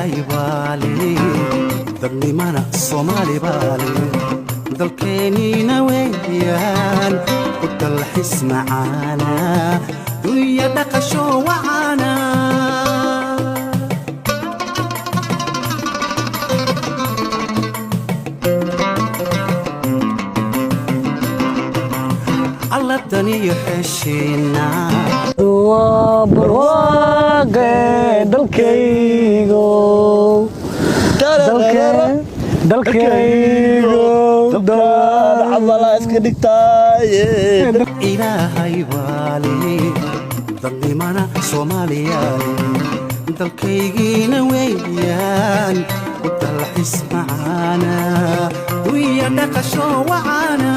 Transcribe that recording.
ilaahay baali dadnimana Soomaali baali dalkeenina weeyaan ku dalxiis macaana dunya dhaqasho waana alla tani yuheshina barwaaqe dalkaygo dad cabala iska dhigtaaye ilaahay baali dadnimana Soomaaliya dalkaygiina weeyaan ku dalxiis macaana dunya dhaqasho waana